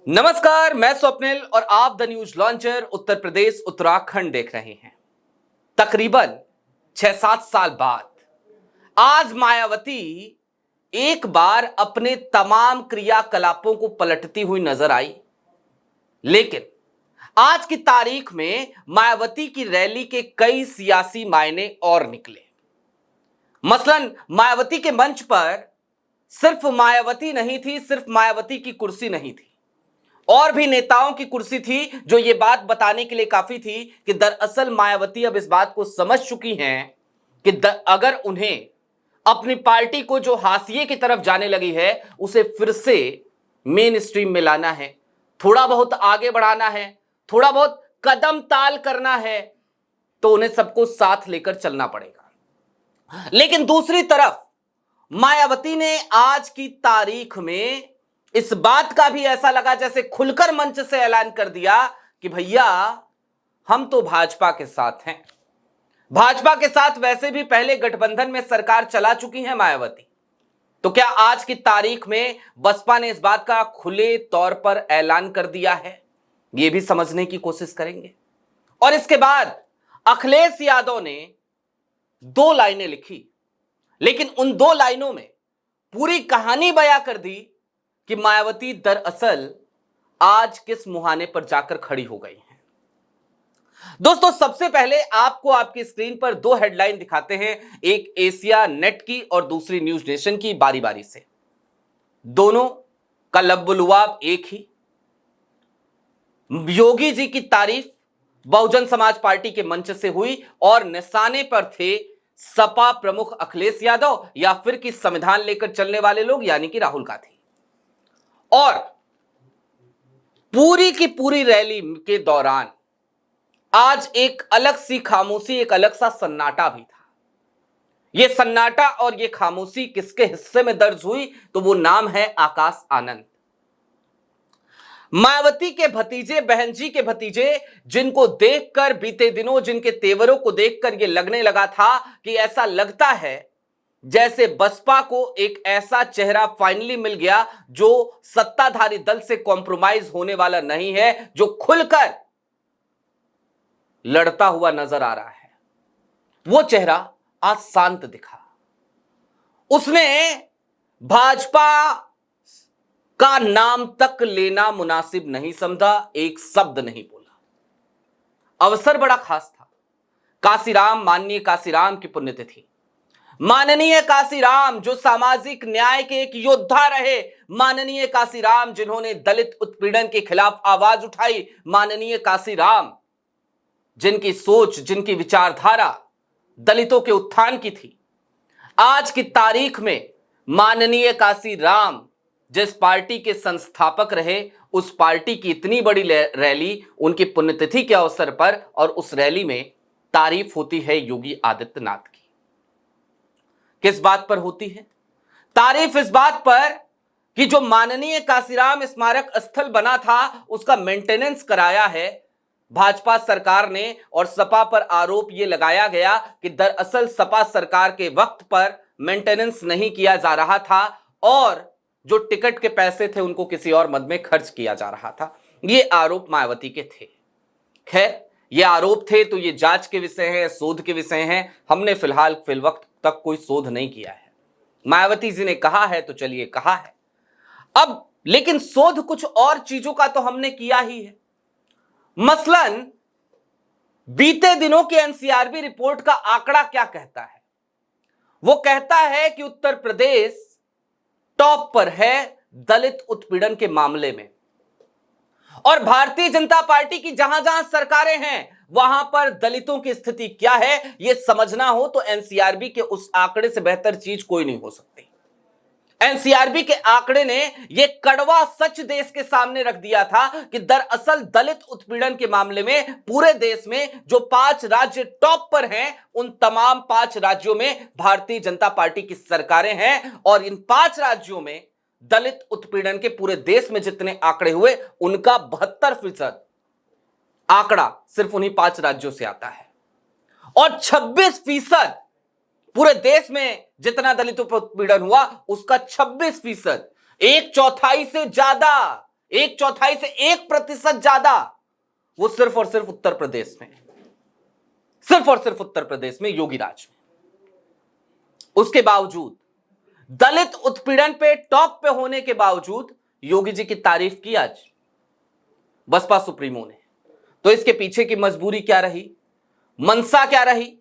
नमस्कार, मैं स्वप्निल और आप the news launcher Uttar Pradesh Uttarakhand देख रहे हैं। तकरीबन 6-7 साल बाद आज मायावती एक बार अपने तमाम क्रियाकलापों को पलटती हुई नजर आई। लेकिन आज की तारीख में मायावती की रैली के कई सियासी मायने और निकले। मसलन मायावती के मंच पर सिर्फ मायावती नहीं थी, सिर्फ मायावती की कुर्सी नहीं थी, और भी नेताओं की कुर्सी थी जो यह बात बताने के लिए काफी थी कि दरअसल मायावती अब इस बात को समझ चुकी हैं कि अगर उन्हें अपनी पार्टी को जो हाशिए की तरफ जाने लगी है उसे फिर से मेन स्ट्रीम में लाना है, थोड़ा बहुत आगे बढ़ाना है, थोड़ा बहुत कदम ताल करना है, तो उन्हें सबको साथ लेकर चलना पड़ेगा। लेकिन दूसरी तरफ मायावती ने आज की तारीख में इस बात का भी ऐसा लगा जैसे खुलकर मंच से ऐलान कर दिया कि भैया हम तो भाजपा के साथ हैं। भाजपा के साथ वैसे भी पहले गठबंधन में सरकार चला चुकी है मायावती, तो क्या आज की तारीख में बसपा ने इस बात का खुले तौर पर ऐलान कर दिया है? यह भी समझने की कोशिश करेंगे। और इसके बाद अखिलेश यादव ने 2 लाइनें लिखी, लेकिन उन 2 लाइनों में पूरी कहानी बयां कर दी कि मायावती दरअसल आज किस मुहाने पर जाकर खड़ी हो गई हैं। दोस्तों, सबसे पहले आपको आपकी स्क्रीन पर 2 हेडलाइन दिखाते हैं, एक एशिया नेट की और दूसरी न्यूज नेशन की, बारी बारी से। दोनों का लब्बुलुआब एक ही। योगी जी की तारीफ बहुजन समाज पार्टी के मंच से हुई और निशाने पर थे सपा प्रमुख अखिलेश यादव या फिर कि संविधान लेकर चलने वाले लोग यानी कि राहुल गांधी। और पूरी की पूरी रैली के दौरान आज एक अलग सी खामोशी, एक अलग सा सन्नाटा भी था। यह सन्नाटा और यह खामोशी किसके हिस्से में दर्ज हुई? तो वो नाम है आकाश आनंद। मायावती के भतीजे, बहन जी के भतीजे, जिनको देखकर बीते दिनों, जिनके तेवरों को देखकर यह लगने लगा था कि ऐसा लगता है जैसे बसपा को एक ऐसा चेहरा फाइनली मिल गया जो सत्ताधारी दल से कॉम्प्रोमाइज होने वाला नहीं है, जो खुलकर लड़ता हुआ नजर आ रहा है। वो चेहरा आज शांत दिखा। उसने भाजपा का नाम तक लेना मुनासिब नहीं समझा, एक शब्द नहीं बोला। अवसर बड़ा खास था। काशीराम, माननीय काशीराम की पुण्यतिथि। माननीय काशीराम जो सामाजिक न्याय के एक योद्धा रहे, माननीय काशीराम जिन्होंने दलित उत्पीड़न के खिलाफ आवाज उठाई, माननीय काशीराम जिनकी सोच, जिनकी विचारधारा दलितों के उत्थान की थी। आज की तारीख में माननीय काशीराम जिस पार्टी के संस्थापक रहे, उस पार्टी की इतनी बड़ी रैली उनकी पुण्यतिथि के अवसर पर, और उस रैली में तारीफ होती है योगी आदित्यनाथ की। किस बात पर होती है तारीफ? इस बात पर कि जो माननीय काशीराम स्मारक स्थल बना था उसका मेंटेनेंस कराया है भाजपा सरकार ने, और सपा पर आरोप यह लगाया गया कि दरअसल सपा सरकार के वक्त पर मेंटेनेंस नहीं किया जा रहा था और जो टिकट के पैसे थे उनको किसी और मद में खर्च किया जा रहा था। ये आरोप मायावती के थे। खैर, ये आरोप थे तो ये जांच के विषय है, शोध के विषय हैं। हमने फिल वक्त तक कोई शोध नहीं किया है। मायावती जी ने कहा है तो चलिए कहा है। अब लेकिन शोध कुछ और चीजों का तो हमने किया ही है। मसलन बीते दिनों की एनसीआरबी रिपोर्ट का आंकड़ा क्या कहता है? वो कहता है कि उत्तर प्रदेश टॉप पर है दलित उत्पीड़न के मामले में, और भारतीय जनता पार्टी की जहां जहां सरकारें हैं वहां पर दलितों की स्थिति क्या है यह समझना हो तो एनसीआरबी के उस आंकड़े से बेहतर चीज कोई नहीं हो सकती। एनसीआरबी के आंकड़े ने यह कड़वा सच देश के सामने रख दिया था कि दरअसल दलित उत्पीड़न के मामले में पूरे देश में जो 5 राज्य टॉप पर हैं, उन तमाम 5 राज्यों में भारतीय जनता पार्टी की सरकारें हैं, और इन 5 राज्यों में दलित उत्पीड़न के पूरे देश में जितने आंकड़े हुए उनका 72% आंकड़ा सिर्फ उन्हीं 5 राज्यों से आता है, और 26% पूरे देश में जितना दलितों पर उत्पीड़न हुआ उसका 26%, 1/4 से ज्यादा एक चौथाई से 1% ज्यादा वो सिर्फ और सिर्फ उत्तर प्रदेश में, सिर्फ और सिर्फ उत्तर प्रदेश में, योगी राज में। उसके बावजूद दलित उत्पीड़न पे टॉप पे होने के बावजूद योगी जी की तारीफ की आज बसपा सुप्रीमो ने। तो इसके पीछे की मजबूरी क्या रही, मनसा क्या रही?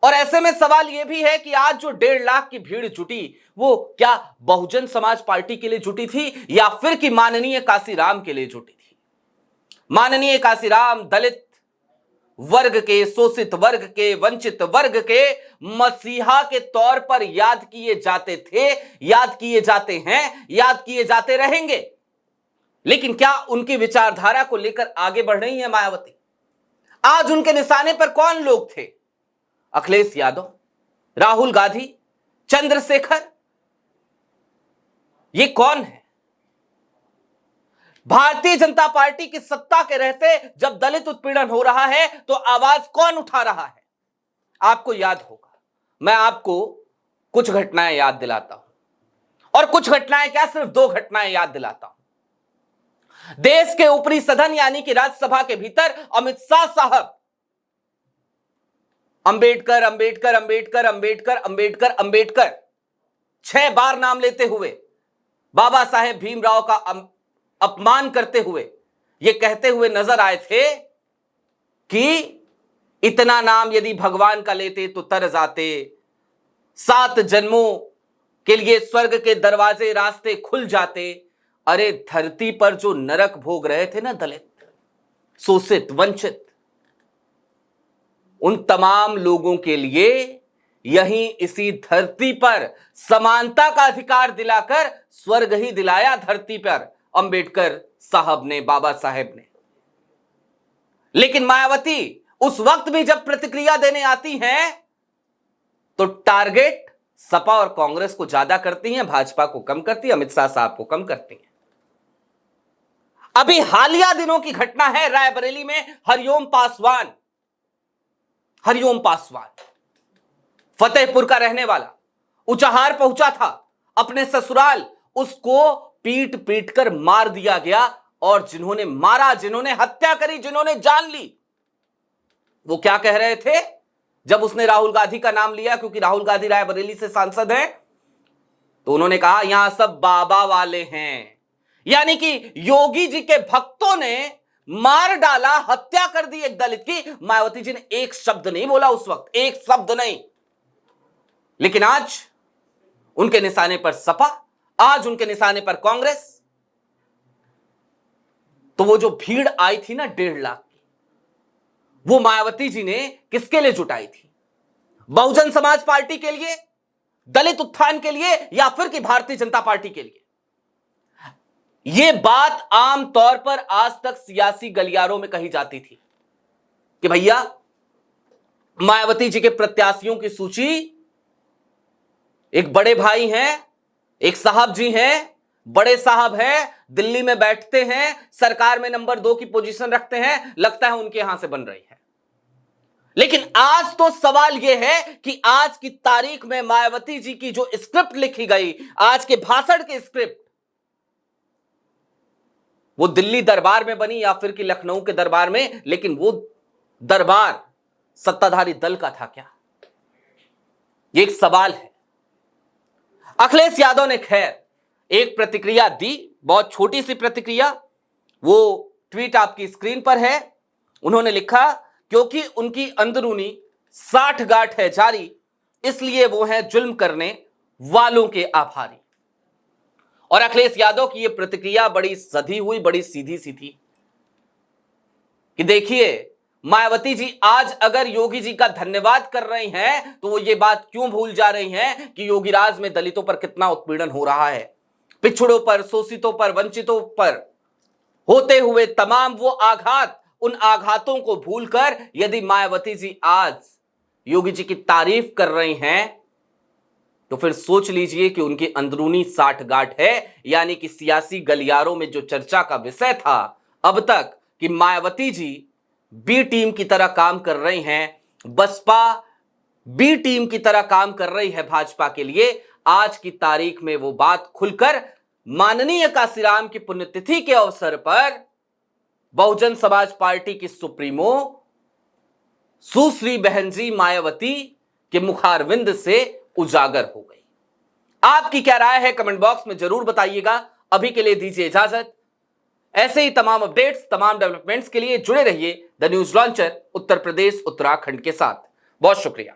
और ऐसे में सवाल यह भी है कि आज जो 1.5 लाख की भीड़ जुटी वो क्या बहुजन समाज पार्टी के लिए जुटी थी या फिर कि माननीय काशीराम के लिए जुटी थी? माननीय काशीराम दलित वर्ग के, शोषित वर्ग के, वंचित वर्ग के मसीहा के तौर पर याद किए जाते थे, याद किए जाते हैं, याद किए जाते रहेंगे। लेकिन क्या उनकी विचारधारा को लेकर आगे बढ़ रही है मायावती? आज उनके निशाने पर कौन लोग थे? अखिलेश यादव, राहुल गांधी, चंद्रशेखर, ये कौन है? भारतीय जनता पार्टी की सत्ता के रहते जब दलित उत्पीड़न हो रहा है तो आवाज कौन उठा रहा है? आपको याद होगा, मैं आपको कुछ घटनाएं याद दिलाता हूं, और कुछ घटनाएं क्या, सिर्फ 2 घटनाएं याद दिलाता हूं। देश के ऊपरी सदन यानी कि राज्यसभा के भीतर अमित शाह साहब अंबेडकर अंबेडकर अंबेडकर अंबेडकर अंबेडकर अंबेडकर 6 बार नाम लेते हुए बाबा साहेब भीमराव का अपमान करते हुए ये कहते हुए नजर आए थे कि इतना नाम यदि भगवान का लेते तो तर जाते, 7 जन्मों के लिए स्वर्ग के दरवाजे रास्ते खुल जाते। अरे धरती पर जो नरक भोग रहे थे ना दलित, शोषित, वंचित, उन तमाम लोगों के लिए यहीं इसी धरती पर समानता का अधिकार दिलाकर स्वर्ग ही दिलाया धरती पर अंबेडकर साहब ने, बाबा साहेब ने। लेकिन मायावती उस वक्त भी जब प्रतिक्रिया देने आती हैं तो टारगेट सपा और कांग्रेस को ज्यादा करती हैं, भाजपा को कम करती है, अमित शाह साहब को कम करती हैं। अभी हालिया दिनों की घटना है रायबरेली में, हरिओम पासवान फतेहपुर का रहने वाला उचाहार पहुंचा था अपने ससुराल, उसको पीट पीट कर मार दिया गया। और जिन्होंने मारा, जिन्होंने हत्या करी, जिन्होंने जान ली, वो क्या कह रहे थे जब उसने राहुल गांधी का नाम लिया, क्योंकि राहुल गांधी रायबरेली से सांसद हैं, तो उन्होंने कहा यहां सब बाबा वाले हैं। यानी कि योगी जी के भक्तों ने मार डाला, हत्या कर दी एक दलित की। मायावती जी ने एक शब्द नहीं बोला उस वक्त, एक शब्द नहीं। लेकिन आज उनके निशाने पर सपा, आज उनके निशाने पर कांग्रेस। तो वो जो भीड़ आई थी ना 1.5 लाख की, वो मायावती जी ने किसके लिए जुटाई थी? बहुजन समाज पार्टी के लिए, दलित उत्थान के लिए, या फिर कि भारतीय जनता पार्टी के लिए? यह बात आम तौर पर आज तक सियासी गलियारों में कही जाती थी कि भैया मायावती जी के प्रत्याशियों की सूची, एक बड़े भाई हैं, एक साहब जी हैं, बड़े साहब हैं, दिल्ली में बैठते हैं, सरकार में नंबर 2 की पोजीशन रखते हैं, लगता है उनके यहां से बन रही है। लेकिन आज तो सवाल यह है कि आज की तारीख में मायावती जी की जो स्क्रिप्ट लिखी गई, आज के भाषण की स्क्रिप्ट, वो दिल्ली दरबार में बनी या फिर कि लखनऊ के दरबार में, लेकिन वो दरबार सत्ताधारी दल का था क्या? ये एक सवाल है। अखिलेश यादव ने खैर एक प्रतिक्रिया दी, बहुत छोटी सी प्रतिक्रिया, वो ट्वीट आपकी स्क्रीन पर है। उन्होंने लिखा, क्योंकि उनकी अंदरूनी साठगांठ है जारी, इसलिए वो हैं जुल्म करने वालों के आभारी। और अखिलेश यादव की यह प्रतिक्रिया बड़ी सधी हुई, बड़ी सीधी सी थी कि देखिए मायावती जी आज अगर योगी जी का धन्यवाद कर रही हैं तो वो ये बात क्यों भूल जा रही हैं कि योगी राज में दलितों पर कितना उत्पीड़न हो रहा है, पिछड़ों पर, शोषितों पर, वंचितों पर होते हुए तमाम वो आघात, उन आघातों को भूलकर यदि मायावती जी आज योगी जी की तारीफ कर रही हैं तो फिर सोच लीजिए कि उनकी अंदरूनी साठगांठ है। यानी कि सियासी गलियारों में जो चर्चा का विषय था अब तक कि मायावती जी बी टीम की तरह काम कर रही हैं, बसपा बी टीम की तरह काम कर रही है भाजपा के लिए, आज की तारीख में वो बात खुलकर माननीय काशीराम की पुण्यतिथि के अवसर पर बहुजन समाज पार्टी की सुप्रीमो सुश्री बहन जी मायावती के मुखारविंद से उजागर हो गई। आपकी क्या राय है कमेंट बॉक्स में जरूर बताइएगा। अभी के लिए दीजिए इजाजत। ऐसे ही तमाम अपडेट्स, तमाम डेवलपमेंट्स के लिए जुड़े रहिए the news launcher Uttar Pradesh Uttarakhand के साथ। बहुत शुक्रिया।